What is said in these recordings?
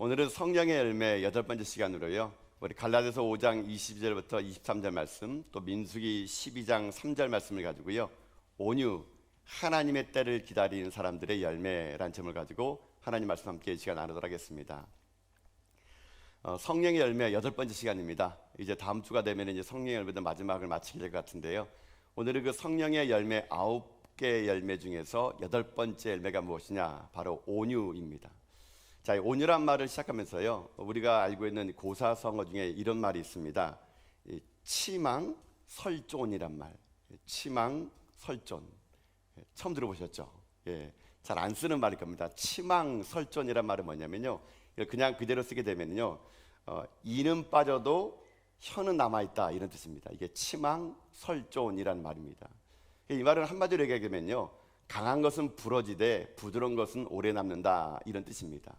오늘은 성령의 열매 8번째 시간으로요. 우리 갈라디아서 5장 22절부터 23절 말씀, 또 민수기 12장 3절 말씀을 가지고요. 온유, 하나님의 때를 기다리는 사람들의 열매라는 점을 가지고 하나님 말씀 함께 이 시간 나누도록 하겠습니다. 성령의 열매 8번째 시간입니다. 이제 다음 주가 되면 이제 성령의 열매도 마지막을 마치게 될 것 같은데요. 오늘은 그 성령의 열매 9개의 열매 중에서 8번째 열매가 무엇이냐? 바로 온유입니다. 자, 온유란 말을 시작하면서요, 우리가 알고 있는 고사성어 중에 이런 말이 있습니다. 치망설존이란 말. 치망설존. 처음 들어보셨죠? 예, 잘 안 쓰는 말일 겁니다. 치망설존이란 말은 뭐냐면요, 그냥 그대로 쓰게 되면요, 이는 빠져도 혀는 남아있다, 이런 뜻입니다. 이게 치망설존이란 말입니다. 이 말은 한마디로 얘기하면요, 강한 것은 부러지되 부드러운 것은 오래 남는다, 이런 뜻입니다.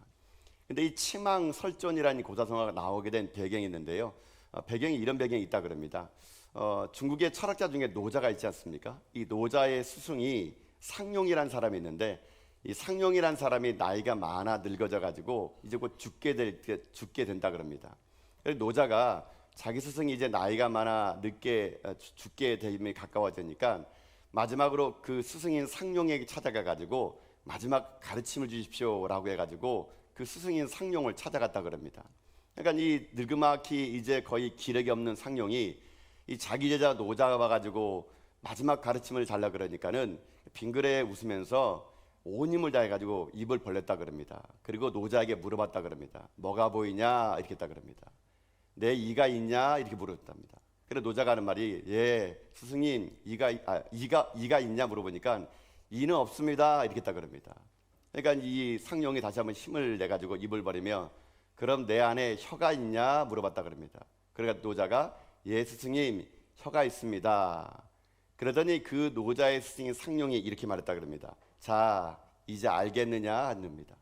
근데 이 치망설존이라는 고사성어가 나오게 된 배경이 있는데요, 배경이 이런 배경이 있다 그럽니다. 중국의 철학자 중에 노자가 있지 않습니까? 이 노자의 스승이 상룡이라는 사람이 있는데, 이 상룡이라는 사람이 나이가 많아 늙어져 가지고 이제 곧 죽게 된다 그럽니다. 그래서 노자가 자기 스승이 이제 나이가 많아 죽게 됨이 가까워지니까 마지막으로 그 스승인 상룡에게 찾아가 가지고 마지막 가르침을 주십시오라고 해가지고 그 스승인 상룡을 찾아갔다 그럽니다. 그러니까 이 늙음하기 이제 거의 기력이 없는 상룡이 이 자기 제자 노자가 와가지고 마지막 가르침을 달라 그러니까는 빙그레 웃으면서 온 힘을 다해가지고 입을 벌렸다 그럽니다. 그리고 노자에게 물어봤다 그럽니다. 뭐가 보이냐? 이렇게 했다 그럽니다. 내 이가 있냐? 이렇게 물었답니다. 그래서 노자가 하는 말이, 예, 스승님, 이가 있냐 물어보니까 이는 없습니다, 이렇게 했다 그럽니다. 그러니까 이 상룡이 다시 한번 힘을 내가지고 입을 벌이며, 그럼 내 안에 혀가 있냐 물어봤다 그럽니다. 그러니까 노자가, 예, 스승님, 혀가 있습니다. 그러더니 그 노자의 스승인 상룡이 이렇게 말했다 그럽니다. 자, 이제 알겠느냐 합니다.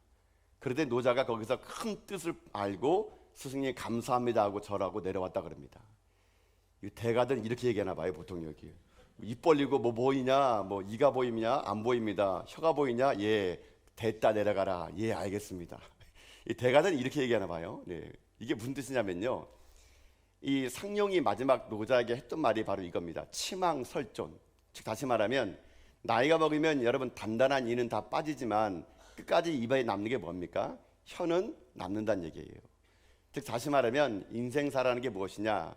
그러더니 노자가 거기서 큰 뜻을 알고 스승님 감사합니다 하고 절하고 내려왔다 그럽니다. 대가들은 이렇게 얘기하나 봐요, 보통 여기. 입 벌리고 뭐 보이냐, 뭐 이가 보이냐, 안 보입니다. 혀가 보이냐, 예, 됐다 내려가라, 예, 알겠습니다. 이 대가들은 이렇게 얘기하나 봐요. 네. 이게 무슨 뜻이냐면요, 이 상룡이 마지막 노자에게 했던 말이 바로 이겁니다. 치망설존. 즉 다시 말하면, 나이가 먹으면 여러분 단단한 이는 다 빠지지만 끝까지 입에 남는 게 뭡니까? 혀는 남는다는 얘기예요. 즉 다시 말하면 인생사라는 게 무엇이냐?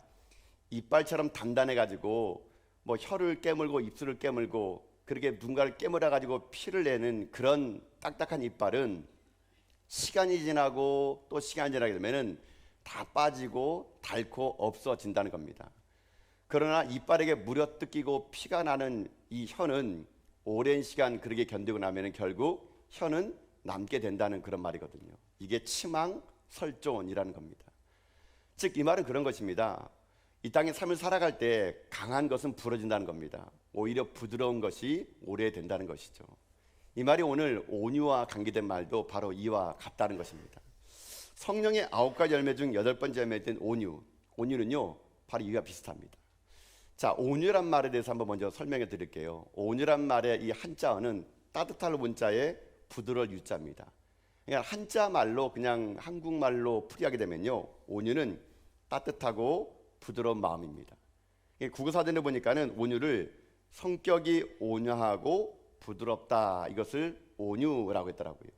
이빨처럼 단단해가지고 뭐 혀를 깨물고 입술을 깨물고 그렇게 누군가를 깨물어가지고 피를 내는 그런 딱딱한 이빨은 시간이 지나고 또 시간이 지나게 되면은 다 빠지고 닳고 없어진다는 겁니다. 그러나 이빨에게 물어뜯기고 피가 나는 이 혀는 오랜 시간 그렇게 견디고 나면은 결국 혀는 남게 된다는 그런 말이거든요. 이게 치망설존이라는 겁니다. 즉 이 말은 그런 것입니다. 이 땅의 삶을 살아갈 때 강한 것은 부러진다는 겁니다. 오히려 부드러운 것이 오래 된다는 것이죠. 이 말이 오늘 온유와 관계된 말도 바로 이와 같다는 것입니다. 성령의 9가지 열매 중 8번째 열매된 온유. 온유는요, 바로 이와 비슷합니다. 자, 온유란 말에 대해서 한번 먼저 설명해 드릴게요. 온유란 말의 이 한자어는 따뜻할 문자에 부드러울 유자입니다. 그냥 한자 말로, 그냥 한국말로 풀이하게 되면요, 온유는 따뜻하고 부드러운 마음입니다. 국어사전에 보니까는 온유를 성격이 온유하고 부드럽다, 이것을 온유라고 했더라고요.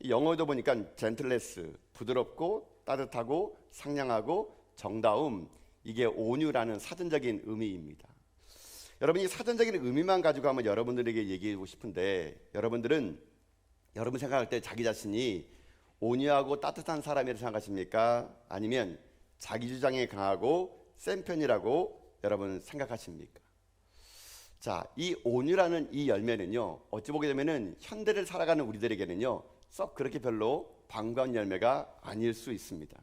영어도 보니까 젠틀레스, 부드럽고 따뜻하고 상냥하고 정다움, 이게 온유라는 사전적인 의미입니다. 여러분, 이 사전적인 의미만 가지고 한번 여러분들에게 얘기하고 싶은데, 여러분들은 여러분 생각할 때 자기 자신이 온유하고 따뜻한 사람이라고 생각하십니까? 아니면 자기 주장이 강하고 센 편이라고 여러분 생각하십니까? 자, 이 온유라는 이 열매는요, 어찌 보게 되면은 현대를 살아가는 우리들에게는요, 썩 그렇게 별로 반가운 열매가 아닐 수 있습니다.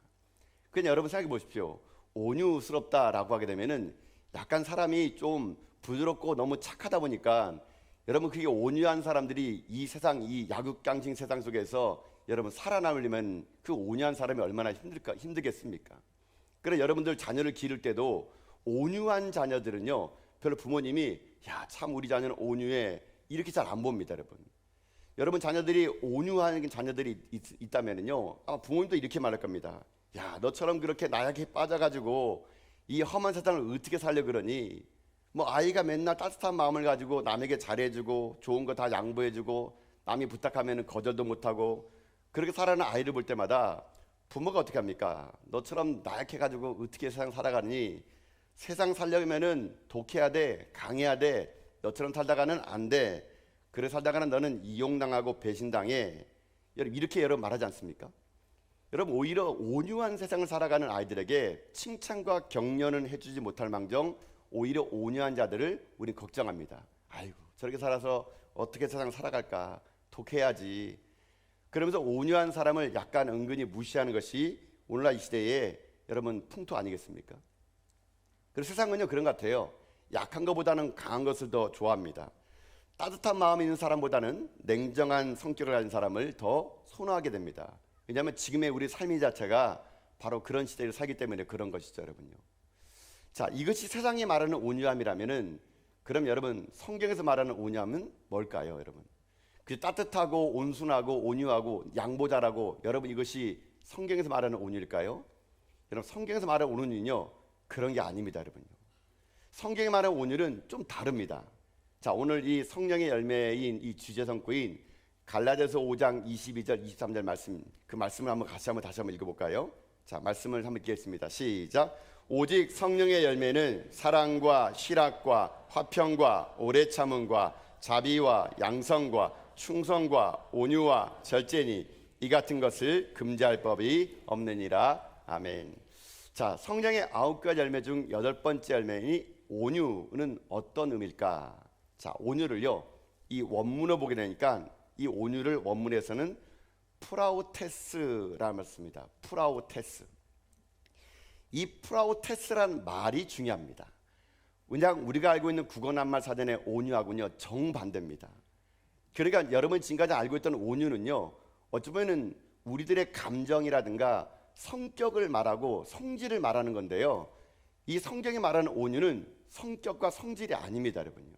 그냥 여러분 생각해 보십시오. 온유스럽다라고 하게 되면은 약간 사람이 좀 부드럽고 너무 착하다 보니까, 여러분 그게 온유한 사람들이 이 세상, 이 야극강징 세상 속에서 여러분 살아남으려면 그 온유한 사람이 얼마나 힘들겠습니까? 그래서 여러분들 자녀를 기를 때도 온유한 자녀들은요, 별로 부모님이 야, 참 우리 자녀는 온유해, 이렇게 잘 안 봅니다, 여러분. 여러분 자녀들이 온유한 자녀들이 있다면요, 아마 부모님도 이렇게 말할 겁니다. 야, 너처럼 그렇게 나약해 빠져가지고 이 험한 세상을 어떻게 살려 그러니? 뭐 아이가 맨날 따뜻한 마음을 가지고 남에게 잘해주고 좋은 거 다 양보해주고 남이 부탁하면 거절도 못하고 그렇게 살아가는 아이를 볼 때마다 부모가 어떻게 합니까? 너처럼 나약해가지고 어떻게 세상 살아가니? 세상 살려면은 독해야 돼, 강해야 돼. 너처럼 살다가는 안 돼. 그래 살다가는 너는 이용당하고 배신당해. 여러분 이렇게 여러분 말하지 않습니까? 여러분 오히려 온유한 세상을 살아가는 아이들에게 칭찬과 격려는 해주지 못할 망정 오히려 온유한 자들을 우리 걱정합니다. 아이고 저렇게 살아서 어떻게 세상 살아갈까? 독해야지. 그러면서 온유한 사람을 약간 은근히 무시하는 것이 오늘날 이 시대에 여러분 풍토 아니겠습니까? 그래서 세상은요 그런 것 같아요. 약한 것보다는 강한 것을 더 좋아합니다. 따뜻한 마음이 있는 사람보다는 냉정한 성격을 가진 사람을 더 선호하게 됩니다. 왜냐하면 지금의 우리 삶이 자체가 바로 그런 시대를 살기 때문에 그런 것이죠, 여러분요. 자, 이것이 세상이 말하는 온유함이라면은 그럼 여러분 성경에서 말하는 온유함은 뭘까요, 여러분? 그 따뜻하고 온순하고 온유하고 양보 잘하고 여러분 이것이 성경에서 말하는 온유일까요? 여러분 성경에서 말하는 온유는요 그런 게 아닙니다, 여러분요. 성경에 말하는 온유는 좀 다릅니다. 자, 오늘 이 성령의 열매인 이 주제 성구인 갈라디아서 5장 22절 23절 말씀, 그 말씀을 다시 한번 읽어볼까요? 자, 말씀을 한번 읽겠습니다. 시작. 오직 성령의 열매는 사랑과 희락과 화평과 오래 참음과 자비와 양성과 충성과 온유와 절제니 이 같은 것을 금지할 법이 없느니라. 아멘. 자, 성령의 9가지 열매 중 8번째 열매인 온유는 어떤 의미일까? 자, 온유를요 이 원문을 보게 되니까 이 온유를 원문에서는 프라우테스라는 말씀입니다. 프라우테스. 이 프라우테스란 말이 중요합니다. 그냥 우리가 알고 있는 국어낱말 사전의 온유하고는요 정반대입니다. 그러니까 여러분 지금까지 알고 있던 온유는요 어찌 보면 우리들의 감정이라든가 성격을 말하고 성질을 말하는 건데요, 이 성경이 말하는 온유는 성격과 성질이 아닙니다, 여러분요.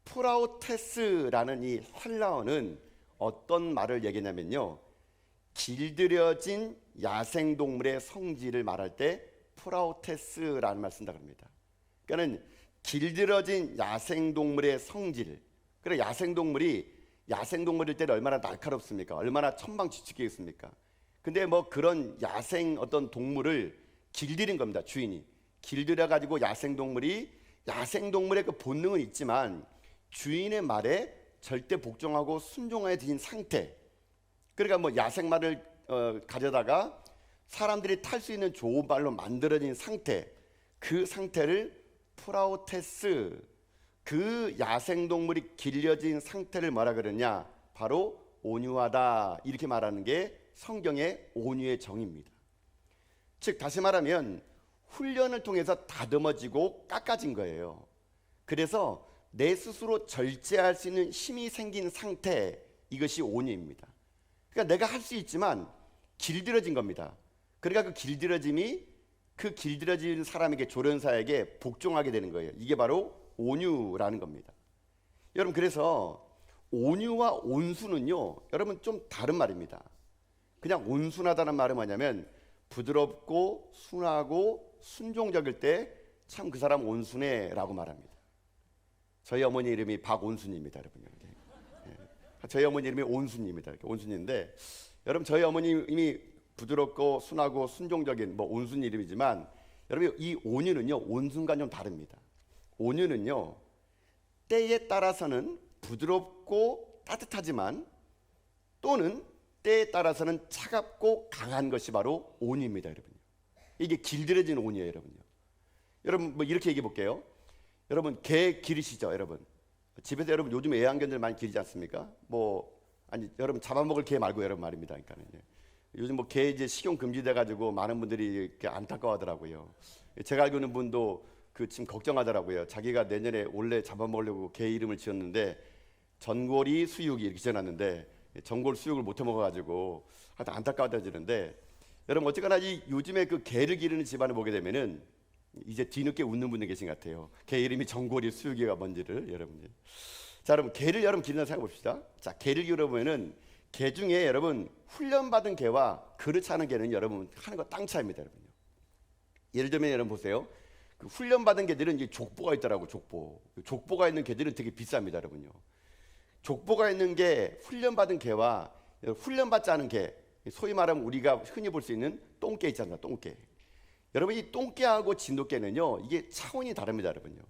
프라우테스라는 이 헬라어는 어떤 말을 얘기냐면요, 길들여진 야생동물의 성질을 말할 때 프라우테스라는 말을 쓴다고 합니다. 그러니까 길들여진 야생동물의 성질. 그래 야생동물일 때는 얼마나 날카롭습니까? 얼마나 천방지축이겠습니까? 근데 뭐 그런 야생 어떤 동물을 길들인 겁니다. 주인이 길들여 가지고 야생동물의 그 본능은 있지만 주인의 말에 절대 복종하고 순종하여 진 상태. 그러니까 뭐 야생말을 가져다가 사람들이 탈 수 있는 좋은 말로 만들어진 상태, 그 상태를 프라우테스, 그 야생동물이 길려진 상태를 뭐라 그러냐? 바로 온유하다, 이렇게 말하는 게 성경의 온유의 정의입니다. 즉 다시 말하면 훈련을 통해서 다듬어지고 깎아진 거예요. 그래서 내 스스로 절제할 수 있는 힘이 생긴 상태, 이것이 온유입니다. 그러니까 내가 할 수 있지만 길들여진 겁니다. 그러니까 그 길들여진 사람에게, 조련사에게 복종하게 되는 거예요. 이게 바로 온유라는 겁니다. 여러분 그래서 온유와 온순은요 여러분 좀 다른 말입니다. 그냥 온순하다는 말은 뭐냐면 부드럽고 순하고 순종적일 때 참 그 사람 온순해 라고 말합니다. 저희 어머니 이름이 박온순입니다, 여러분. 저희 어머니 이름이 온순입니다. 온순인데 여러분 저희 어머님이 부드럽고 순하고 순종적인 뭐 온순 이름이지만 여러분 이 온유는요 온순과 좀 다릅니다. 온유는요 때에 따라서는 부드럽고 따뜻하지만 또는 때에 따라서는 차갑고 강한 것이 바로 온유입니다, 여러분. 이게 길들여진 온유예요, 여러분요. 여러분 뭐 이렇게 얘기해 볼게요. 여러분 개 기르시죠, 여러분. 집에서 여러분 요즘 애완견들 많이 기르지 않습니까? 여러분 잡아먹을 개 말고 여러분 말입니다. 그러니까 요즘 뭐 개 이제 식용 금지돼 가지고 많은 분들이 이렇게 안타까워하더라고요. 제가 알고 있는 분도 그 지금 걱정하더라고요. 자기가 내년에 원래 잡아먹으려고 개 이름을 지었는데 전골이 수육이 이렇게 지어놨는데 전골 수육을 못 해먹어가지고 하여튼 안타까워지는데, 여러분 어쨌거나 이 요즘에 그 개를 기르는 집안을 보게 되면은 이제 뒤늦게 웃는 분이 계신 것 같아요. 개 이름이 전골이 수육이가 뭔지를 여러분들. 자, 여러분 개를 여러분 기른다 생각해 봅시다. 자, 개를 기르면은 개 중에 여러분 훈련받은 개와 그릇 차는 개는 여러분 하는 거 땅 차이입니다, 여러분요. 예를 들면 여러분 보세요. 그 훈련받은 개들은 이제 족보가 있더라고. 족보가 있는 개들은 되게 비쌉니다, 여러분요. 족보가 있는 게 훈련받은 개와 훈련받지 않은 개, 소위 말하면 우리가 흔히 볼 수 있는 똥개 있잖아요, 똥개. 여러분 이 똥개하고 진돗개는요 이게 차원이 다릅니다, 여러분요.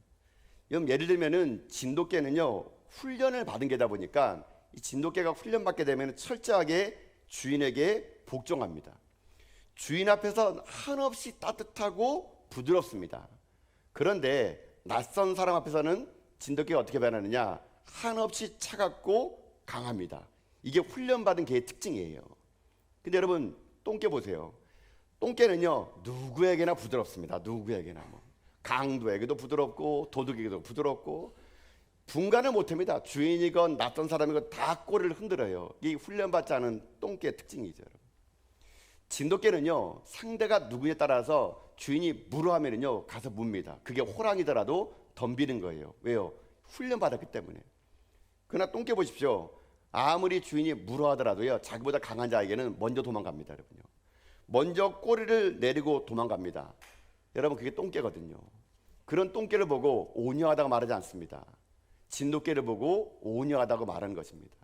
여러분 예를 들면은 진돗개는요 훈련을 받은 개다 보니까 이 진돗개가 훈련받게 되면 철저하게 주인에게 복종합니다. 주인 앞에서 한없이 따뜻하고 부드럽습니다. 그런데 낯선 사람 앞에서는 진돗개가 어떻게 변하느냐? 한없이 차갑고 강합니다. 이게 훈련받은 개의 특징이에요. 근데 여러분 똥개 보세요. 똥개는요 누구에게나 부드럽습니다. 누구에게나 강도에게도 부드럽고 도둑에게도 부드럽고 분간을 못합니다. 주인이건 낯선 사람이건 다 꼬리를 흔들어요. 이 훈련받지 않은 똥개의 특징이죠. 여러분. 진돗개는요 상대가 누구에 따라서 주인이 물어하면요 가서 묻니다. 그게 호랑이더라도 덤비는 거예요. 왜요? 훈련받았기 때문에. 그러나 똥개 보십시오. 아무리 주인이 물어하더라도요 자기보다 강한 자에게는 먼저 도망갑니다, 여러분요. 먼저 꼬리를 내리고 도망갑니다. 여러분 그게 똥개거든요. 그런 똥개를 보고 온유하다고 말하지 않습니다. 진돗개를 보고 온유하다고 말하는 것입니다.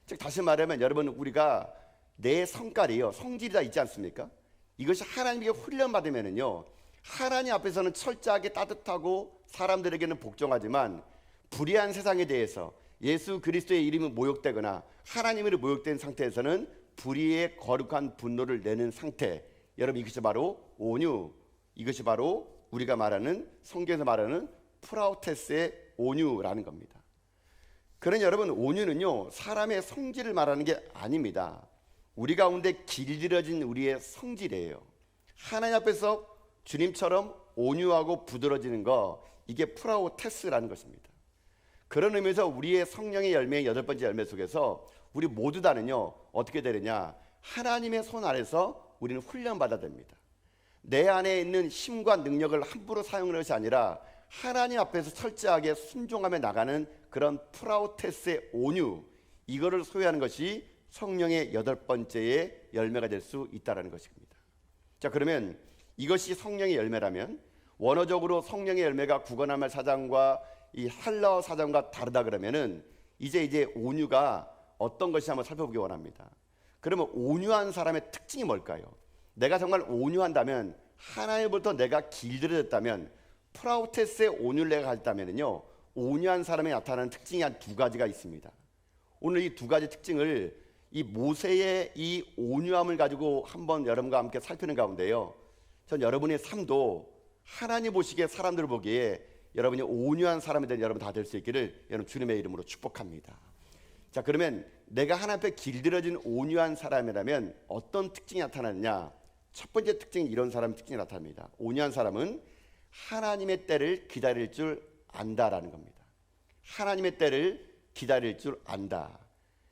즉 다시 말하면 여러분 우리가 내 성깔이요 성질이 다 있지 않습니까? 이것이 하나님에게 훈련받으면은요 하나님 앞에서는 철저하게 따뜻하고 사람들에게는 복종하지만 불의한 세상에 대해서 예수 그리스도의 이름이 모욕되거나 하나님으로 모욕된 상태에서는 불의의 거룩한 분노를 내는 상태. 여러분 이것이 바로 온유. 이것이 바로 우리가 말하는 성경에서 말하는 프라우테스의 온유라는 겁니다. 그러니 여러분 온유는요 사람의 성질을 말하는 게 아닙니다. 우리 가운데 길들여진 우리의 성질이에요. 하나님 앞에서 주님처럼 온유하고 부드러지는 거 이게 프라우테스라는 것입니다. 그런 의미에서 우리의 성령의 열매의 8번째 열매 속에서 우리 모두 다는요 어떻게 되느냐? 하나님의 손 아래서 우리는 훈련받아야 됩니다. 내 안에 있는 힘과 능력을 함부로 사용하는 것이 아니라 하나님 앞에서 철저하게 순종하며 나가는 그런 프라우테스의 온유, 이거를 소유하는 것이 성령의 8번째의 열매가 될 수 있다는 것입니다. 자, 그러면 이것이 성령의 열매라면 원어적으로 성령의 열매가 구건함의 사장과 이 할라어 사장과 다르다 그러면은 이제 온유가 어떤 것이 한번 살펴보기 원합니다. 그러면 온유한 사람의 특징이 뭘까요? 내가 정말 온유한다면 하나님부터 내가 길들여졌다면 프라우테스의 온유를 내가 가졌다면요 온유한 사람이 나타나는 특징이 한 2가지가 있습니다. 오늘 이 2가지 특징을 이 모세의 이 온유함을 가지고 한번 여러분과 함께 살피는 가운데요 전 여러분의 삶도 하나님 보시기에 사람들 보기에 여러분이 온유한 사람이 된 여러분 다 될 수 있기를 여러분 주님의 이름으로 축복합니다. 자, 그러면 내가 하나님 앞에 길들여진 온유한 사람이라면 어떤 특징이 나타나느냐? 첫 번째 특징이 이런 사람의 특징이 나타납니다. 온유한 사람은 하나님의 때를 기다릴 줄 안다라는 겁니다. 하나님의 때를 기다릴 줄 안다.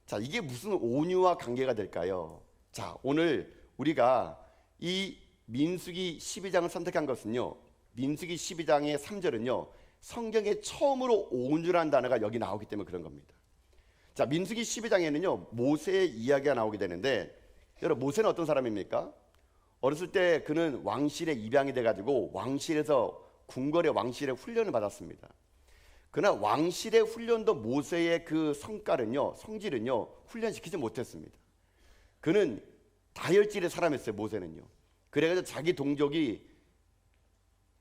자, 이게 무슨 온유와 관계가 될까요? 자, 오늘 우리가 이 민수기 12장을 선택한 것은요 민수기 12장의 3절은요 성경에 처음으로 온유라는 단어가 여기 나오기 때문에 그런 겁니다. 자, 민수기 12장에는요 모세의 이야기가 나오게 되는데 여러분 모세는 어떤 사람입니까? 어렸을 때 그는 왕실에 입양이 돼가지고 왕실에서 궁궐의 왕실의 훈련을 받았습니다. 그러나 왕실의 훈련도 모세의 그 성질은요 훈련시키지 못했습니다. 그는 다혈질의 사람이었어요. 모세는요. 그래가지고 자기 동족이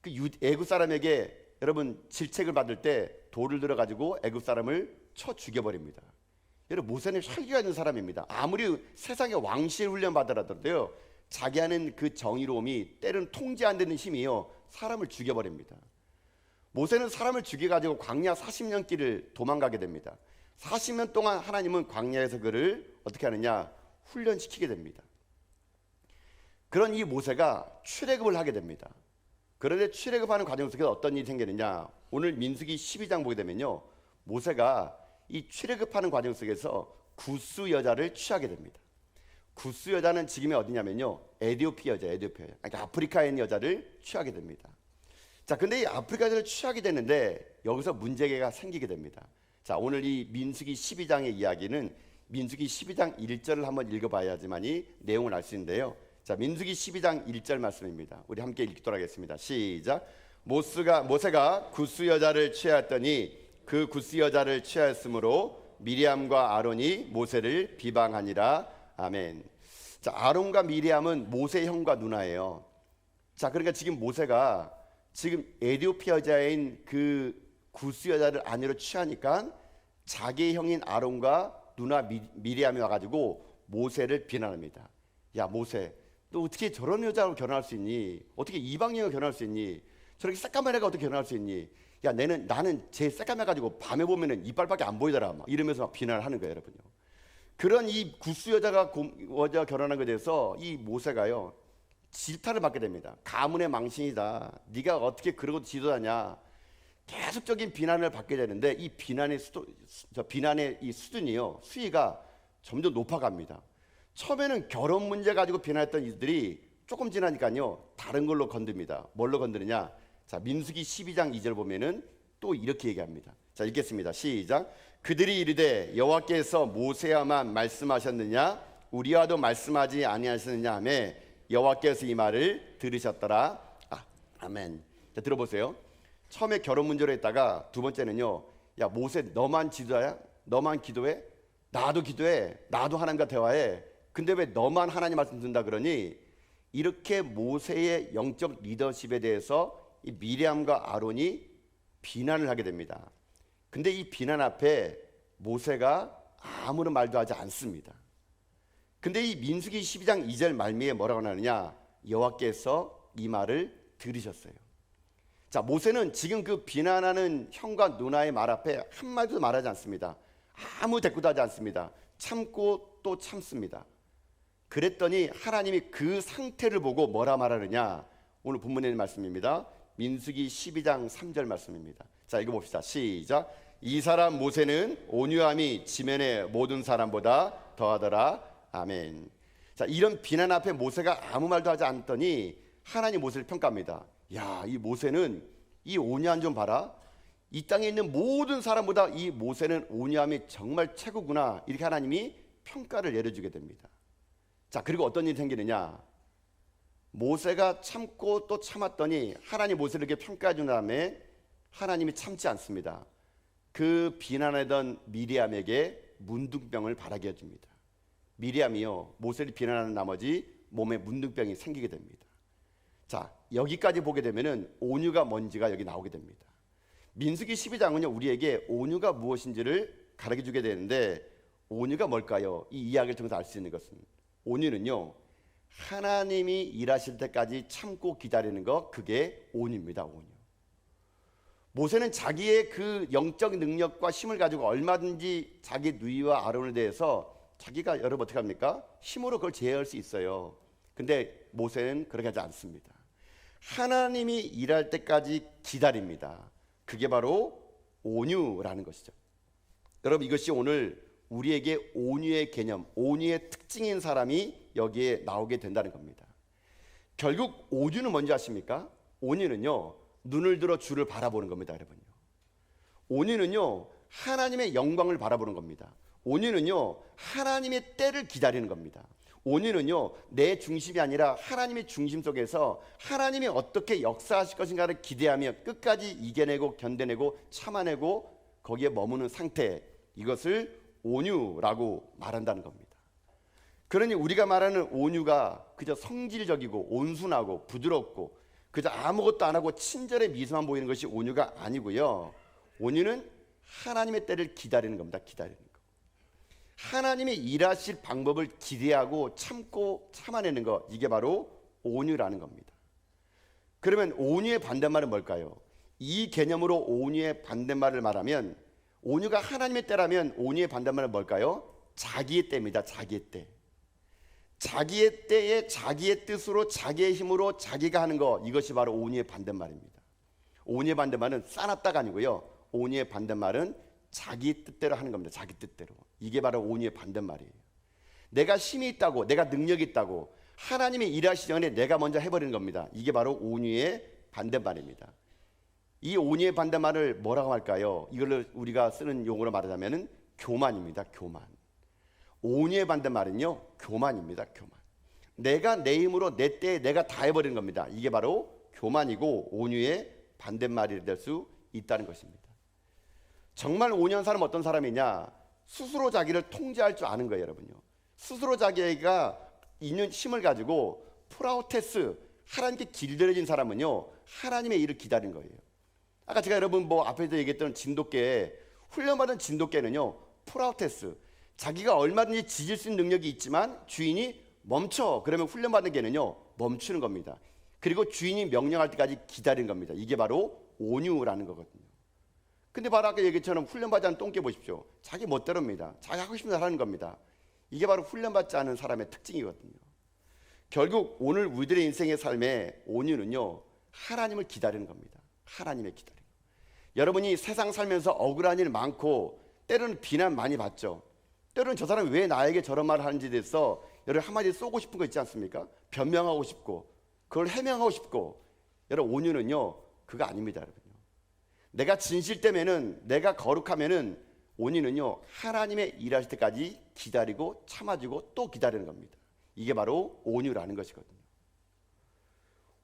그 애굽 사람에게 여러분 질책을 받을 때 돌을 들어가지고 애굽 사람을 쳐 죽여버립니다. 여러분 모세는 혈기가 있는 사람입니다. 아무리 세상에 왕실 훈련 받더라도요 자기 안에 그 정의로움이 때로는 통제 안 되는 힘이요 사람을 죽여버립니다. 모세는 사람을 죽여가지고 광야 40년 길을 도망가게 됩니다. 40년 동안 하나님은 광야에서 그를 어떻게 하느냐 훈련시키게 됩니다. 그런 이 모세가 출애굽을 하게 됩니다. 그런데 출애굽하는 과정 속에서 어떤 일이 생기느냐? 오늘 민수기 12장 보게 되면요 모세가 이 출애굽하는 과정 속에서 구스 여자를 취하게 됩니다. 구스 여자는 지금이 어디냐면요 에티오피아 여자, 그러니까 아프리카에 있는 여자를 취하게 됩니다. 자, 근데 이 아프리카 여자를 취하게 되는데 여기서 문제가 생기게 됩니다. 자, 오늘 이 민수기 12장의 이야기는 민수기 12장 1절을 한번 읽어봐야지만이 내용을 알 수 있는데요. 자, 민수기 12장 1절 말씀입니다. 우리 함께 읽도록 하겠습니다. 시작. 모세가 구스 여자를 취하였더니 그 구스 여자를 취하였으므로 미리암과 아론이 모세를 비방하니라. 아멘. 자, 아론과 미리암은 모세의 형과 누나예요. 자, 그러니까 지금 모세가 지금 에티오피아 여자인 그 구스 여자를 아내로 취하니까 자기의 형인 아론과 누나 미리암이 와가지고 모세를 비난합니다. 야, 모세, 너 어떻게 저런 여자하고 결혼할 수 있니? 어떻게 이방인과 결혼할 수 있니? 저렇게 새까만 애가 어떻게 결혼할 수 있니? 야, 나는 제 새까매가지고 밤에 보면은 이빨밖에 안 보이더라. 막 이러면서 막 비난을 하는 거예요, 여러분요. 그런 이 구스 여자가 결혼한 것에 대해서 이 모세가요 질타를 받게 됩니다. 가문의 망신이다. 네가 어떻게 그러고 지도하냐. 계속적인 비난을 받게 되는데 이 비난의 이 수준이요 수위가 점점 높아갑니다. 처음에는 결혼 문제 가지고 비난했던 이들이 조금 지나니까요 다른 걸로 건듭니다. 뭘로 건드느냐? 자, 민수기 12장 2절 보면은 또 이렇게 얘기합니다. 자, 읽겠습니다. 시작. 그들이 이르되 여호와께서 모세와만 말씀하셨느냐 우리와도 말씀하지 아니하셨느냐 하며 여호와께서 이 말을 들으셨더라. 아멘. 자, 들어보세요. 처음에 결혼 문제로 했다가 두 번째는요, 야, 모세 너만 지도야? 너만 기도해? 나도 기도해. 나도 하나님과 대화해. 근데 왜 너만 하나님 말씀 듣는다 그러니? 이렇게 모세의 영적 리더십에 대해서 이 미리암과 아론이 비난을 하게 됩니다. 근데 이 비난 앞에 모세가 아무런 말도 하지 않습니다. 근데 이 민수기 12장 2절 말미에 뭐라고 하느냐? 여호와께서 이 말을 들으셨어요. 자, 모세는 지금 그 비난하는 형과 누나의 말 앞에 한마디도 말하지 않습니다. 아무 대꾸도 하지 않습니다. 참고 또 참습니다. 그랬더니 하나님이 그 상태를 보고 뭐라 말하느냐? 오늘 본문의 말씀입니다. 민수기 12장 3절 말씀입니다. 자, 읽어봅시다. 시작. 이 사람 모세는 온유함이 지면의 모든 사람보다 더하더라. 아멘. 자, 이런 비난 앞에 모세가 아무 말도 하지 않더니 하나님 모세를 평가합니다. 야, 이 모세는 이 온유함 좀 봐라. 이 땅에 있는 모든 사람보다 이 모세는 온유함이 정말 최고구나. 이렇게 하나님이 평가를 내려주게 됩니다. 자, 그리고 어떤 일이 생기느냐? 모세가 참고 또 참았더니 하나님 모세를 이렇게 평가해 준 다음에 하나님이 참지 않습니다. 그 비난하던 미리암에게 문둥병을 바라게 해줍니다. 미리암이요 모세를 비난하는 나머지 몸에 문둥병이 생기게 됩니다. 자, 여기까지 보게 되면은 온유가 뭔지가 여기 나오게 됩니다. 민수기 12장은요 우리에게 온유가 무엇인지를 가르쳐 주게 되는데 온유가 뭘까요? 이 이야기를 통해서 알 수 있는 것은 온유는요 하나님이 일하실 때까지 참고 기다리는 것, 그게 온유입니다. 온유. 모세는 자기의 그 영적 능력과 힘을 가지고 얼마든지 자기 누이와 아론에 대해서 자기가 여러분 어떻게 합니까? 힘으로 그걸 제어할 수 있어요. 근데 모세는 그렇게 하지 않습니다. 하나님이 일할 때까지 기다립니다. 그게 바로 온유라는 것이죠. 여러분, 이것이 오늘 우리에게 온유의 개념, 온유의 특징인 사람이 여기에 나오게 된다는 겁니다. 결국 온유는 뭔지 아십니까? 온유는요 눈을 들어 주를 바라보는 겁니다. 여러분요, 온유는요 하나님의 영광을 바라보는 겁니다. 온유는요 하나님의 때를 기다리는 겁니다. 온유는요 내 중심이 아니라 하나님의 중심 속에서 하나님이 어떻게 역사하실 것인가를 기대하며 끝까지 이겨내고 견뎌내고 참아내고 거기에 머무는 상태, 이것을 온유라고 말한다는 겁니다. 그러니 우리가 말하는 온유가 그저 성질적이고 온순하고 부드럽고 그저 아무것도 안 하고 친절의 미소만 보이는 것이 온유가 아니고요. 온유는 하나님의 때를 기다리는 겁니다. 기다리는 거. 하나님이 일하실 방법을 기대하고 참고 참아내는 것, 이게 바로 온유라는 겁니다. 그러면 온유의 반대말은 뭘까요? 이 개념으로 온유의 반대말을 말하면, 온유가 하나님의 때라면 온유의 반대말은 뭘까요? 자기의 때입니다. 자기의 때. 자기의 때에 자기의 뜻으로 자기의 힘으로 자기가 하는 것, 이것이 바로 온유의 반대말입니다. 온유의 반대말은 싸납다가 아니고요, 온유의 반대말은 자기 뜻대로 하는 겁니다. 자기 뜻대로. 이게 바로 온유의 반대말이에요. 내가 힘이 있다고, 내가 능력이 있다고 하나님이 일하시기 전에 내가 먼저 해버리는 겁니다. 이게 바로 온유의 반대말입니다. 이 온유의 반대말을 뭐라고 할까요? 이걸 우리가 쓰는 용어로 말하자면은 교만입니다. 교만. 온유의 반대말은요, 교만입니다. 교만. 내가 내 힘으로 내 때에 내가 다 해버리는 겁니다. 이게 바로 교만이고 온유의 반대말이 될 수 있다는 것입니다. 정말 온유한 사람은 어떤 사람이냐? 스스로 자기를 통제할 줄 아는 거예요, 여러분요. 스스로 자기가 있는 힘을 가지고 프라우테스, 하나님께 길들여진 사람은요, 하나님의 일을 기다리는 거예요. 아까 제가 여러분 앞에서 얘기했던 진돗개, 훈련받은 진돗개는요, 프라우테스, 자기가 얼마든지 짖을 수 있는 능력이 있지만 주인이 멈춰, 그러면 훈련받은 개는요, 멈추는 겁니다. 그리고 주인이 명령할 때까지 기다리는 겁니다. 이게 바로 온유라는 거거든요. 근데 바로 아까 얘기처럼 훈련받지 않은 똥개 보십시오. 자기 멋대로입니다. 자기 하고 싶은 대로 하는 겁니다. 이게 바로 훈련받지 않은 사람의 특징이거든요. 결국 오늘 우리들의 인생의 삶의 온유는요, 하나님을 기다리는 겁니다. 하나님의 기다림. 여러분이 세상 살면서 억울한 일 많고 때로는 비난 많이 받죠. 때로는 저 사람이 왜 나에게 저런 말을 하는지에 대해서 여러분 한마디 쏘고 싶은 거 있지 않습니까? 변명하고 싶고 그걸 해명하고 싶고. 여러분 온유는요, 그거 아닙니다. 여러분요. 내가 진실되면은, 내가 거룩하면은 온유는요, 하나님의 일하실 때까지 기다리고 참아주고 또 기다리는 겁니다. 이게 바로 온유라는 것이거든요.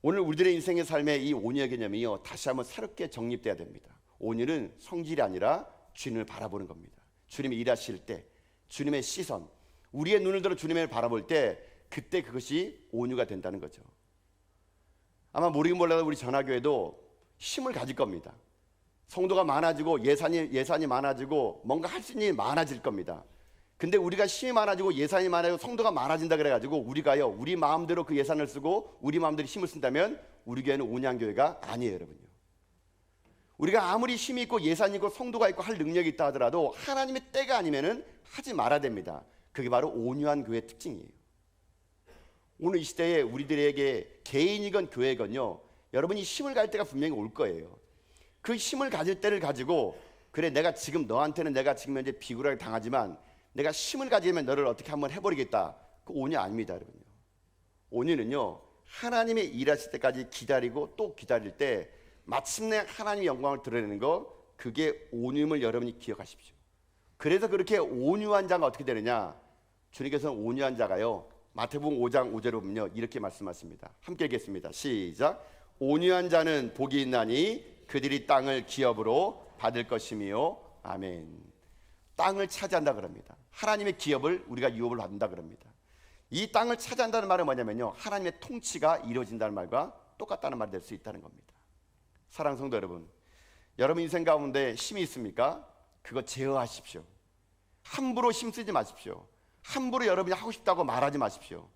오늘 우리들의 인생의 삶의 이 온유의 개념이요, 다시 한번 새롭게 정립돼야 됩니다. 온유는 성질이 아니라 주님을 바라보는 겁니다. 주님이 일하실 때 주님의 시선, 우리의 눈을 들어 주님을 바라볼 때 그때 그것이 온유가 된다는 거죠. 아마 모르긴 몰라도 우리 전화교회도 힘을 가질 겁니다. 성도가 많아지고 예산이 많아지고 뭔가 할 수 있는 일이 많아질 겁니다. 근데 우리가 힘이 많아지고 예산이 많아지고 성도가 많아진다 그래가지고 우리가요, 우리 마음대로 그 예산을 쓰고 우리 마음대로 힘을 쓴다면 우리 교회는 온유한 교회가 아니에요, 여러분요. 우리가 아무리 힘이 있고 예산이 있고 성도가 있고 할 능력이 있다 하더라도 하나님의 때가 아니면은 하지 말아야 됩니다. 그게 바로 온유한 교회의 특징이에요. 오늘 이 시대에 우리들에게 개인이건 교회건요, 여러분이 힘을 가질 때가 분명히 올 거예요. 그 힘을 가질 때를 가지고, 그래 내가 지금 너한테는 내가 지금 현재 비굴하게 당하지만 내가 힘을 가지면 너를 어떻게 한번 해버리겠다. 그 온유 아닙니다, 여러분요. 온유는요, 하나님의 일하실 때까지 기다리고 또 기다릴 때 마침내 하나님의 영광을 드러내는 거, 그게 온유임을 여러분이 기억하십시오. 그래서 그렇게 온유한 자가 어떻게 되느냐? 주님께서는 온유한 자가요, 마태복음 5장 5절에 보면요, 이렇게 말씀하십니다. 함께 읽겠습니다. 시작. 온유한 자는 복이 있나니 그들이 땅을 기업으로 받을 것이며. 아멘. 땅을 차지한다 그럽니다. 하나님의 기업을 우리가 유업을 받는다 그럽니다. 이 땅을 차지한다는 말은 뭐냐면요, 하나님의 통치가 이루어진다는 말과 똑같다는 말이 될 수 있다는 겁니다. 사랑하는 성도 여러분, 여러분 인생 가운데 힘이 있습니까? 그거 제어하십시오. 함부로 힘쓰지 마십시오. 함부로 여러분이 하고 싶다고 말하지 마십시오.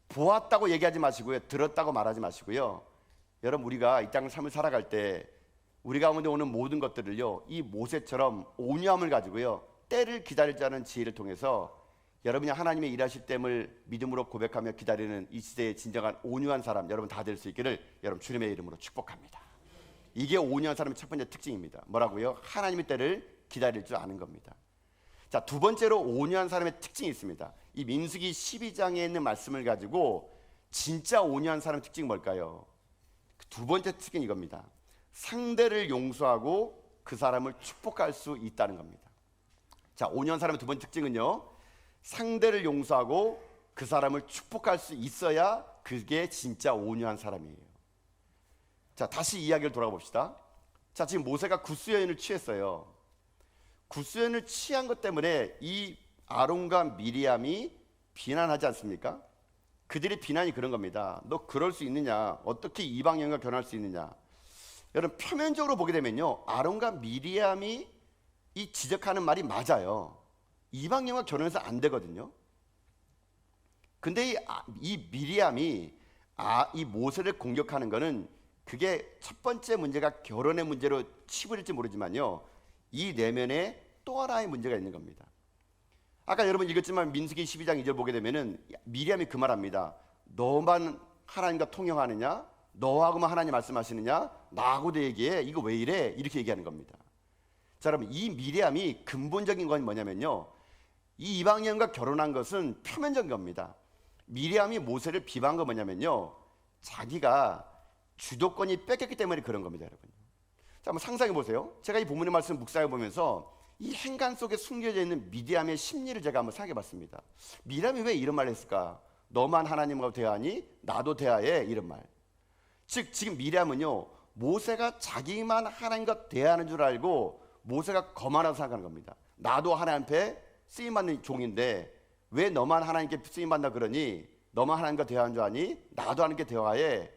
보았다고 얘기하지 마시고요, 들었다고 말하지 마시고요. 여러분, 우리가 이 땅 삶을 살아갈 때 우리 가운데 오는 모든 것들을요, 이 모세처럼 온유함을 가지고요, 때를 기다릴 줄 아는 지혜를 통해서 여러분이 하나님의 일하실 땜을 믿음으로 고백하며 기다리는 이 시대의 진정한 온유한 사람 여러분 다 될 수 있기를 여러분 주님의 이름으로 축복합니다. 이게 온유한 사람의 첫 번째 특징입니다. 뭐라고요? 하나님의 때를 기다릴 줄 아는 겁니다. 자, 두 번째로 온유한 사람의 특징이 있습니다. 이 민수기 12장에 있는 말씀을 가지고 진짜 온유한 사람의 특징이 뭘까요? 두 번째 특징은 이겁니다. 상대를 용서하고 그 사람을 축복할 수 있다는 겁니다. 자, 온유한 사람의 두 번째 특징은요, 상대를 용서하고 그 사람을 축복할 수 있어야 그게 진짜 온유한 사람이에요. 자, 다시 이야기를 돌아가 봅시다. 자, 지금 모세가 굿수여인을 취했어요. 굿수여인을 취한 것 때문에 이 아론과 미리암이 비난하지 않습니까? 그들의 비난이 그런 겁니다. 너 그럴 수 있느냐? 어떻게 이방 여인과 결혼할 수 있느냐? 여러분, 표면적으로 보게 되면요, 아론과 미리암이 이 지적하는 말이 맞아요. 이방 여인과 결혼해서 안 되거든요. 근데 이 미리암이 이 모세를 공격하는 거는, 그게 첫 번째 문제가 결혼의 문제로 치부릴지 모르지만요, 이 내면에 또 하나의 문제가 있는 겁니다. 아까 여러분 읽었지만 민수기 12장 2절 보게 되면은 미리암이 그 말합니다. 너만 하나님과 통용하느냐? 너하고만 하나님 말씀하시느냐? 나하고도 얘기해. 이거 왜 이래? 이렇게 얘기하는 겁니다. 자, 여러분, 이 미리암이 근본적인 건 뭐냐면요, 이 이방인과 결혼한 것은 표면적인 겁니다. 미리암이 모세를 비방한 건 뭐냐면요, 자기가 주도권이 뺏겼기 때문에 그런 겁니다, 여러분. 자, 한번 상상해 보세요. 제가 이 본문의 말씀 묵상해 보면서 이 행간 속에 숨겨져 있는 미디암의 심리를 제가 한번 생각해 봤습니다. 미디암이 왜 이런 말을 했을까? 너만 하나님과 대하니 나도 대하에, 이런 말. 즉 지금 미디암은요, 모세가 자기만 하나님과 대하는 줄 알고 모세가 거만하다고 생각하는 겁니다. 나도 하나님 앞에 쓰임받는 종인데 왜 너만 하나님께 쓰임받나 그러니, 너만 하나님과 대화하는 줄 아니? 나도 하나님께 대화해.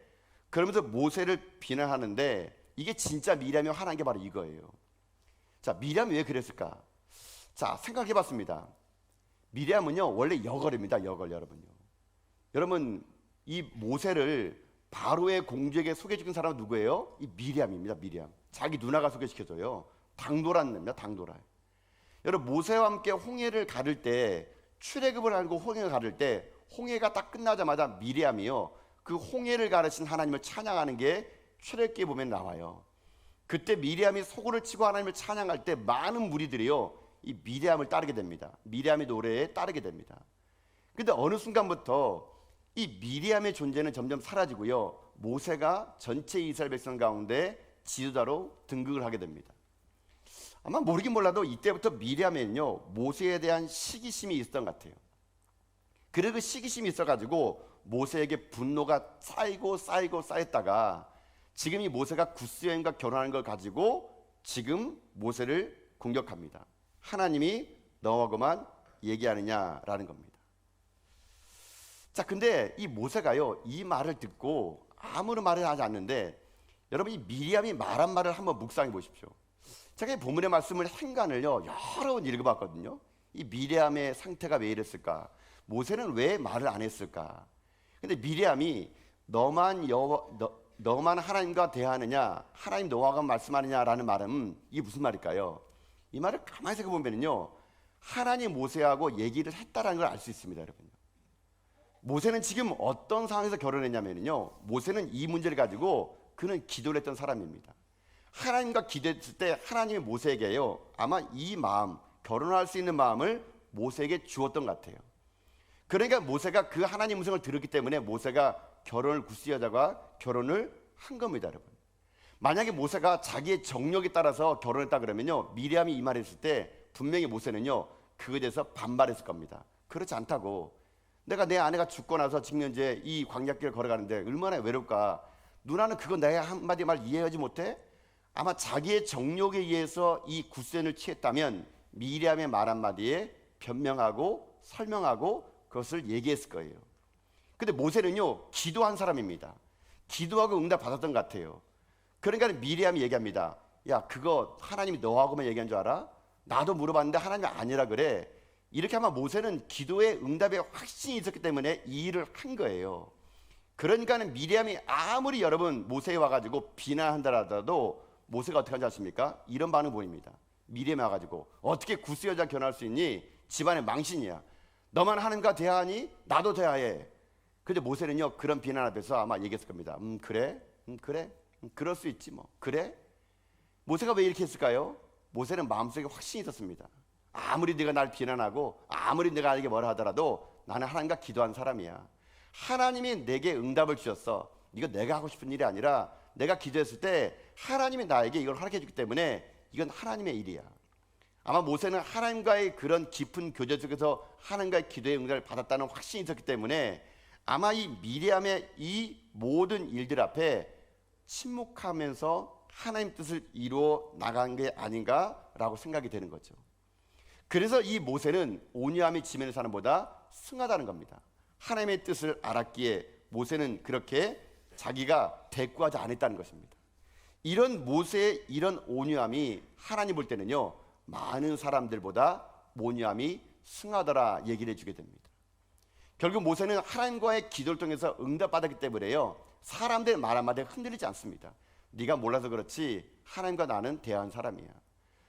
그러면서 모세를 비난하는데, 이게 진짜 미리암이 화난 게 바로 이거예요. 자, 미리암이 왜 그랬을까? 자, 생각해 봤습니다. 미리암은요, 원래 여걸입니다. 여걸. 여러분, 이 모세를 바로의 공주에게 소개시킨 사람은 누구예요? 이 미리암입니다. 미리암. 자기 누나가 소개시켜줘요. 당도라입니다. 당도라. 여러분, 모세와 함께 홍해를 가를 때, 출애굽을 알고 홍해를 가를 때, 홍해가 딱 끝나자마자 미리암이요, 그 홍해를 가르신 하나님을 찬양하는 게 출애굽기에 보면 나와요. 그때 미리암이 소고를 치고 하나님을 찬양할 때 많은 무리들이요, 이 미리암을 따르게 됩니다. 미리암의 노래에 따르게 됩니다. 근데 어느 순간부터 이 미리암의 존재는 점점 사라지고요, 모세가 전체 이스라엘 백성 가운데 지도자로 등극을 하게 됩니다. 아마 모르긴 몰라도 이때부터 미리암에는요, 모세에 대한 시기심이 있었던 것 같아요. 그래서 그 시기심이 있어가지고 모세에게 분노가 쌓였다가 지금 이 모세가 구스 여인과 결혼하는 걸 가지고 지금 모세를 공격합니다. 하나님이 너하고만 얘기하느냐라는 겁니다. 자, 근데 이 모세가요, 이 말을 듣고 아무런 말을 하지 않는데, 여러분, 이 미리암이 말한 말을 한번 묵상해 보십시오. 제가 이 본문의 말씀을 행간을요, 여러 번 읽어봤거든요. 이 미리암의 상태가 왜 이랬을까? 모세는 왜 말을 안 했을까? 근데 미리암이 너만 하나님과 대하느냐, 하나님 너와가 말씀하느냐라는 말은 이게 무슨 말일까요? 이 말을 가만히 생각해 보면요, 하나님 모세하고 얘기를 했다라는 걸 알 수 있습니다, 여러분. 모세는 지금 어떤 상황에서 결혼했냐면요, 모세는 이 문제를 가지고 그는 기도를 했던 사람입니다. 하나님과 기도했을 때 하나님이 모세에게요, 아마 이 마음, 결혼할 수 있는 마음을 모세에게 주었던 것 같아요. 그러니까 모세가 그 하나님 음성을 들었기 때문에 모세가 결혼을 구스 여자와 결혼을 한 겁니다, 여러분. 만약에 모세가 자기의 정력에 따라서 결혼했다 그러면요, 미리암이 이 말을 했을 때 분명히 모세는요, 그거에 대해서 반발했을 겁니다. 그렇지 않다고. 내가 내 아내가 죽고 나서 지금 이제 이 광야길을 걸어가는데 얼마나 외롭까. 누나는 그거 내가 한마디 말 이해하지 못해? 아마 자기의 정욕에 의해서 이 구스연을 취했다면 미리암의 말 한마디에 변명하고 설명하고 그것을 얘기했을 거예요. 근데 모세는요, 기도한 사람입니다. 기도하고 응답 받았던 것 같아요. 그러니까 미리암이 얘기합니다. 야, 그거 하나님이 너하고만 얘기한 줄 알아? 나도 물어봤는데 하나님이 아니라 그래. 이렇게 하면 모세는 기도의 응답에 확신이 있었기 때문에 이 일을 한 거예요. 그러니까는 미리암이 아무리 여러분 모세에 와가지고 비난한다 하더라도 모세가 어떻게 하는지 아십니까? 이런 반응 보입니다. 미리암이 와가지고 어떻게 구스 여자 결혼할 수 있니? 집안의 망신이야. 너만 하나님과 대하니 나도 대하해. 근데 모세는요, 그런 비난 앞에서 아마 얘기했을 겁니다. 그래? 그래? 그럴 수 있지 뭐. 그래? 모세가 왜 이렇게 했을까요? 모세는 마음속에 확신이 있었습니다. 아무리 네가 날 비난하고 아무리 내가 알게 뭐라 하더라도 나는 하나님과 기도한 사람이야. 하나님이 내게 응답을 주셨어. 이거 내가 하고 싶은 일이 아니라 내가 기도했을 때 하나님이 나에게 이걸 허락해 주기 때문에 이건 하나님의 일이야. 아마 모세는 하나님과의 그런 깊은 교제 속에서 하나님과의 기도의 응답을 받았다는 확신이 있었기 때문에 아마 이 미리암의 이 모든 일들 앞에 침묵하면서 하나님 뜻을 이루어 나간 게 아닌가라고 생각이 되는 거죠. 그래서 이 모세는 온유함이 지면의 사람보다 승하다는 겁니다. 하나님의 뜻을 알았기에 모세는 그렇게 자기가 대꾸하지 않았다는 것입니다. 이런 모세의 이런 온유함이 하나님 볼 때는요, 많은 사람들보다 온유함이 승하더라 얘기를 해주게 됩니다. 결국 모세는 하나님과의 기도를 통해서 응답받았기 때문에요, 사람들 말 한마디에 흔들리지 않습니다. 네가 몰라서 그렇지 하나님과 나는 대화한 사람이야.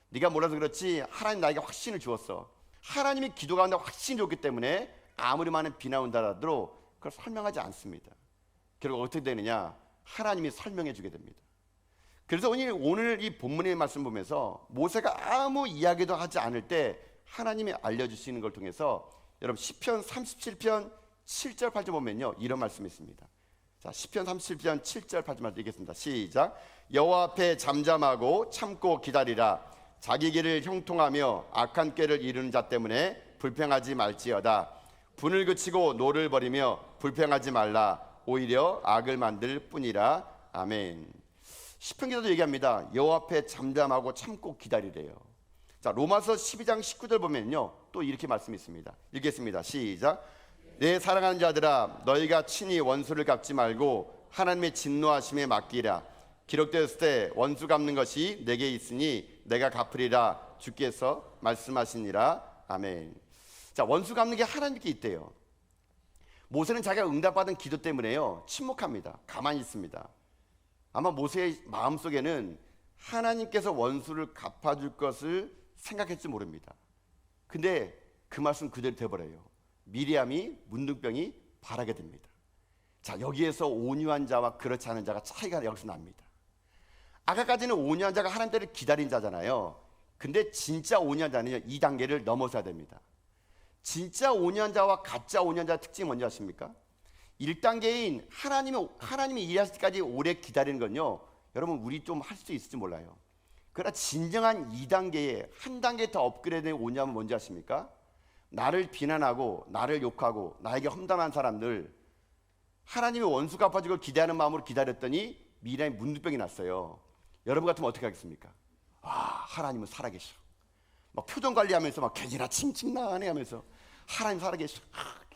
네가 몰라서 그렇지 하나님 나에게 확신을 주었어. 하나님이 기도 가운데 확신이 줬기 때문에 아무리 많은 비난 온다라도 그걸 설명하지 않습니다. 결국 어떻게 되느냐? 하나님이 설명해 주게 됩니다. 그래서 오늘 이 본문의 말씀 보면서 모세가 아무 이야기도 하지 않을 때 하나님이 알려주시는 걸 통해서 여러분 시편 37편 7절 8절 보면요, 이런 말씀이 있습니다. 자, 시편 37편 7절 8절 읽겠습니다. 시작. 여호와 앞에 잠잠하고 참고 기다리라. 자기 길을 형통하며 악한 꾀를 이루는 자 때문에 불평하지 말지어다. 분을 그치고 노를 버리며 불평하지 말라. 오히려 악을 만들 뿐이라. 아멘. 시편 기자도 얘기합니다. 여호와 앞에 잠잠하고 참고 기다리래요. 자, 로마서 12장 19절 보면요, 또 이렇게 말씀이 있습니다. 읽겠습니다. 시작. 내 사랑하는 자들아, 너희가 친히 원수를 갚지 말고 하나님의 진노하심에 맡기라. 기록되었을 때 원수 갚는 것이 내게 있으니 내가 갚으리라. 주께서 말씀하시니라. 아멘. 자, 원수 갚는 게 하나님께 있대요. 모세는 자기가 응답받은 기도 때문에요, 침묵합니다. 가만히 있습니다. 아마 모세의 마음속에는 하나님께서 원수를 갚아줄 것을 생각했지 모릅니다. 근데 그 말씀 그대로 돼버려요. 미리암이 문둥병이 발하게 됩니다. 자, 여기에서 온유한 자와 그렇지 않은 자가 차이가 여기서 납니다. 아까까지는 온유한 자가 하나님 때를 기다린 자잖아요. 근데 진짜 온유한 자는요, 이 단계를 넘어서야 됩니다. 진짜 온유한 자와 가짜 온유한 자의 특징이 뭔지 아십니까? 1단계인 하나님이 일하실 때까지 오래 기다리는 건요, 여러분 우리 좀 할 수 있을지 몰라요. 그러나 진정한 2단계에 한 단계 더 업그레이드된 온유함은 뭔지 아십니까? 나를 비난하고 나를 욕하고 나에게 험담한 사람들, 하나님의 원수 갚아주고 기대하는 마음으로 기다렸더니 미래에 문둥병이 났어요. 여러분 같으면 어떻게 하겠습니까? 하나님은 살아계셔. 막 표정 관리하면서 막 괜히나 칭칭나네 하면서 하나님 살아계셔.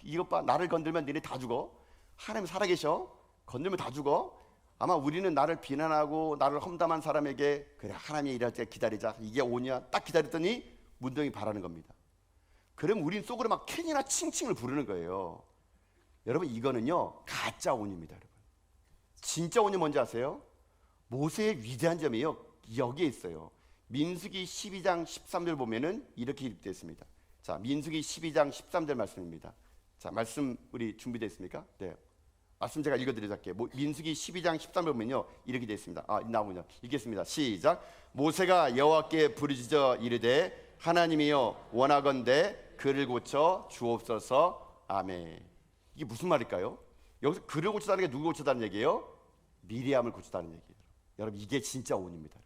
이것 봐, 나를 건들면 너네 다 죽어. 하나님 살아계셔. 건들면 다 죽어. 아마 우리는 나를 비난하고 나를 험담한 사람에게 그래, 하나님이 일할 때 기다리자, 이게 오냐 딱 기다렸더니 문둥이 바라는 겁니다. 그럼 우린 속으로 막 괜히나 칭칭을 부르는 거예요. 여러분, 이거는요 가짜 온유입니다. 여러분, 진짜 온유 뭔지 아세요? 모세의 위대한 점이요, 여기에 있어요. 민수기 12장 13절 보면은 이렇게 기록되어 있습니다. 자, 민수기 12장 13절 말씀입니다. 자, 말씀 우리 준비되어 있습니까? 네. 말씀 제가 읽어드리자 할게요. 민수기 12장 13절 보면요, 이렇게 되어 있습니다. 나오군요. 읽겠습니다. 시작. 모세가 여호와께 부르짖어 이르되 하나님이여 원하건대 그를 고쳐 주옵소서. 아멘. 이게 무슨 말일까요? 여기서 그를 고쳐다는 게 누구 고쳐다는 얘기예요? 미리암을 고쳐다는 얘기예요. 여러분, 이게 진짜 온유입니다.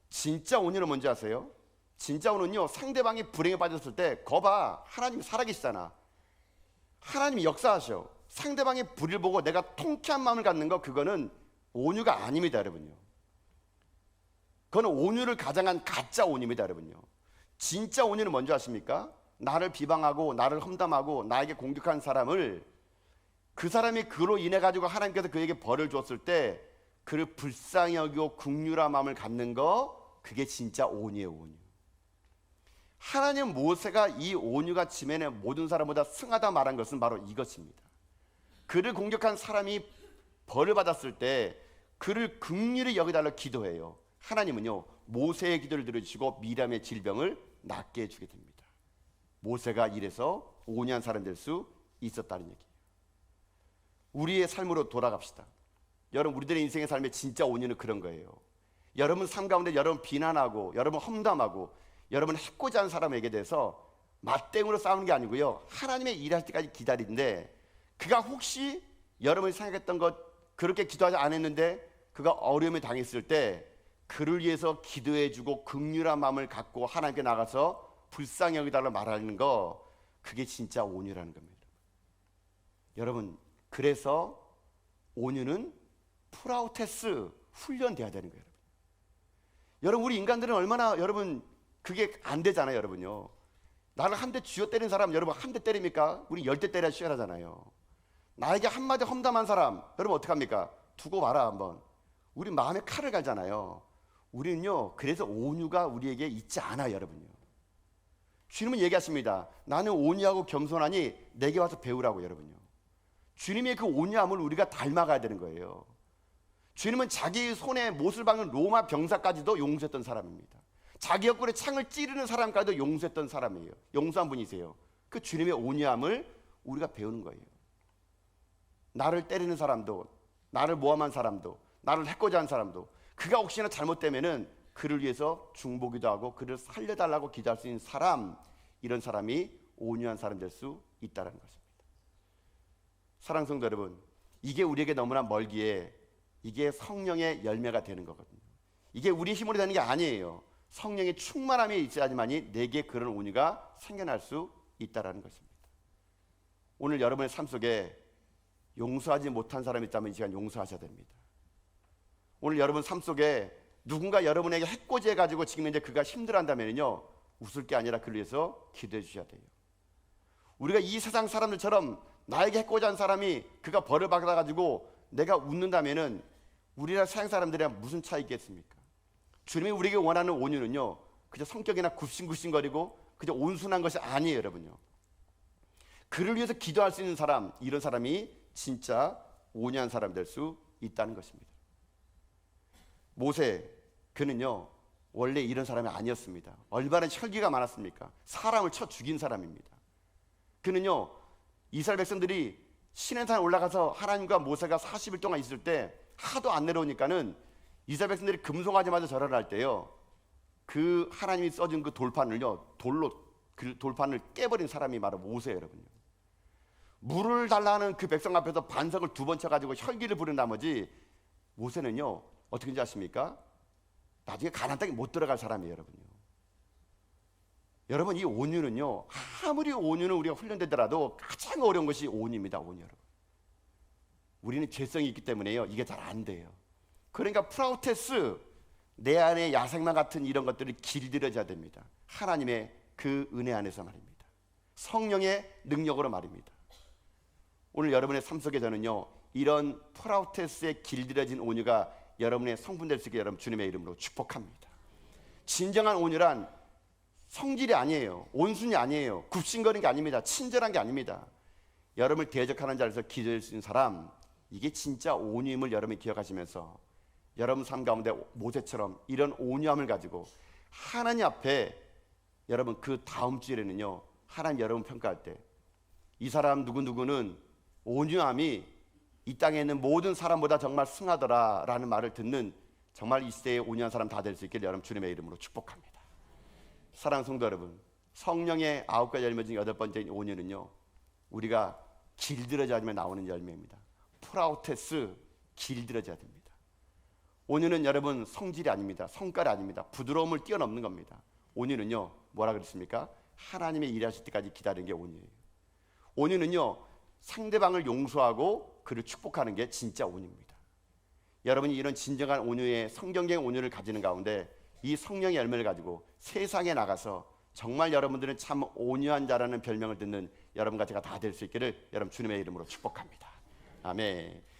진짜 온유는 뭔지 아세요? 진짜 온유는요, 상대방이 불행에 빠졌을 때 거봐, 하나님이 살아계시잖아. 하나님이 역사하셔. 상대방의 불의를 보고 내가 통쾌한 마음을 갖는 거, 그거는 온유가 아닙니다. 여러분요, 그거는 온유를 가장한 가짜 온유입니다. 여러분요, 진짜 온유는 뭔지 아십니까? 나를 비방하고 나를 험담하고 나에게 공격한 사람을, 그 사람이 그로 인해 가지고 하나님께서 그에게 벌을 줬을 때 그를 불쌍히 여기고 긍휼한 마음을 갖는 거, 그게 진짜 온유예요. 온유. 하나님 모세가 이 온유가 지면에 모든 사람보다 승하다 말한 것은 바로 이것입니다. 그를 공격한 사람이 벌을 받았을 때 그를 긍휼히 여기달라 기도해요. 하나님은요, 모세의 기도를 들어주시고 미리암의 질병을 낫게 해주게 됩니다. 모세가 이래서 온유한 사람 될 수 있었다는 얘기예요. 우리의 삶으로 돌아갑시다. 여러분, 우리들의 인생의 삶의 진짜 온유는 그런 거예요. 여러분 삶 가운데 여러분 비난하고 여러분 험담하고 여러분 해코지 하는 사람에게 대해서 맞대응으로 싸우는 게 아니고요, 하나님의 일할 때까지 기다리는데, 그가 혹시 여러분이 생각했던 것 그렇게 기도하지 않았는데 그가 어려움에 당했을 때 그를 위해서 기도해주고 긍휼한 마음을 갖고 하나님께 나가서 불쌍히 여기달라 말하는 거, 그게 진짜 온유라는 겁니다. 여러분, 그래서 온유는 프라우테스, 훈련돼야 되는 거예요. 여러분, 우리 인간들은 얼마나, 여러분, 그게 안 되잖아요. 여러분요, 나를 한 대 쥐어 때린 사람 여러분 한 대 때립니까? 우리 10대 때려야 시원하잖아요. 나에게 한마디 험담한 사람 여러분 어떡합니까? 두고 봐라 한번. 우리 마음에 칼을 갈잖아요. 우리는요, 그래서 온유가 우리에게 있지 않아요. 여러분요, 주님은 얘기하십니다. 나는 온유하고 겸손하니 내게 와서 배우라고. 여러분요, 주님의 그 온유함을 우리가 닮아가야 되는 거예요. 주님은 자기 손에 못을 박는 로마 병사까지도 용서했던 사람입니다. 자기 옆구리에 창을 찌르는 사람까지도 용서했던 사람이에요. 용서한 분이세요. 그 주님의 온유함을 우리가 배우는 거예요. 나를 때리는 사람도, 나를 모함한 사람도, 나를 해코지 한 사람도, 그가 혹시나 잘못되면은 그를 위해서 중보기도 하고 그를 살려달라고 기도할 수 있는 사람, 이런 사람이 온유한 사람 될 수 있다는 것입니다. 사랑하는 성도 여러분, 이게 우리에게 너무나 멀기에 이게 성령의 열매가 되는 거거든요. 이게 우리 힘으로 되는 게 아니에요. 성령의 충만함이 있어야지만이 내게 그런 온유가 생겨날 수 있다라는 것입니다. 오늘 여러분의 삶 속에 용서하지 못한 사람이 있다면 이 시간 용서하셔야 됩니다. 오늘 여러분 삶 속에 누군가 여러분에게 해코지해가지고 지금 이제 그가 힘들어한다면요, 웃을 게 아니라 그를 위해서 기도해 주셔야 돼요. 우리가 이 세상 사람들처럼 나에게 해코지한 사람이 그가 벌을 받아가지고 내가 웃는다면은 우리랑 세상 사람들이랑 무슨 차이겠습니까? 주님이 우리에게 원하는 온유는요, 그저 성격이나 굽신굽신거리고 그저 온순한 것이 아니에요, 여러분요. 그를 위해서 기도할 수 있는 사람, 이런 사람이 진짜 온유한 사람 될 수 있다는 것입니다. 모세, 그는요 원래 이런 사람이 아니었습니다. 얼마나 혈기가 많았습니까? 사람을 쳐 죽인 사람입니다. 그는요 이스라엘 백성들이 시내산 올라가서 하나님과 모세가 40일 동안 있을 때 하도 안 내려오니까는 이스라엘 백성들이 금송아지마저 절을 할 때요, 그 하나님이 써준 그 돌판을요, 돌로 그 돌판을 깨버린 사람이 바로 모세예요, 여러분요. 물을 달라는 그 백성 앞에서 반석을 2번 쳐가지고 혈기를 부른 나머지 모세는요 어떻게인지 아십니까? 나중에 가나안 땅에 못 들어갈 사람이에요, 여러분요. 여러분, 이 온유는요, 아무리 온유는 우리가 훈련되더라도 가장 어려운 것이 온유입니다, 온유. 여러분, 우리는 죄성이 있기 때문에요 이게 잘 안 돼요. 그러니까 프라우테스, 내 안에 야생마 같은 이런 것들이 길들여져야 됩니다. 하나님의 그 은혜 안에서 말입니다. 성령의 능력으로 말입니다. 오늘 여러분의 삶 속에 저는요 이런 프라우테스의 길들여진 온유가 여러분의 성분 될 수 있게 여러분 주님의 이름으로 축복합니다. 진정한 온유란 성질이 아니에요. 온순이 아니에요. 굽신거리는 게 아닙니다. 친절한 게 아닙니다. 여러분을 대적하는 자리에서 기도할 수 있는 사람, 이게 진짜 온유임을 여러분이 기억하시면서 여러분 삶 가운데 모세처럼 이런 온유함을 가지고 하나님 앞에 여러분 그 다음 주일에는요 하나님 여러분 평가할 때 이 사람 누구누구는 온유함이 이 땅에 있는 모든 사람보다 정말 승하더라 라는 말을 듣는 정말 이 시대의 온유한 사람 다 될 수 있기를 여러분 주님의 이름으로 축복합니다. 사랑하는 성도 여러분, 성령의 9가지 열매 중 8번째인 온유는요 우리가 길들여져야 하면 나오는 열매입니다. 프라우테스, 길들여져야 됩니다. 온유는 여러분 성질이 아닙니다. 성깔이 아닙니다. 부드러움을 뛰어넘는 겁니다. 온유는요 뭐라 그랬습니까? 하나님의 일하실 때까지 기다리는 게 온유예요. 온유는요 상대방을 용서하고 그를 축복하는 게 진짜 온유입니다. 여러분이 이런 진정한 온유의 성경적인 온유를 가지는 가운데 이 성령의 열매를 가지고 세상에 나가서 정말 여러분들은 참 온유한 자라는 별명을 듣는 여러분과 제가 다 될 수 있기를 여러분 주님의 이름으로 축복합니다. 아멘.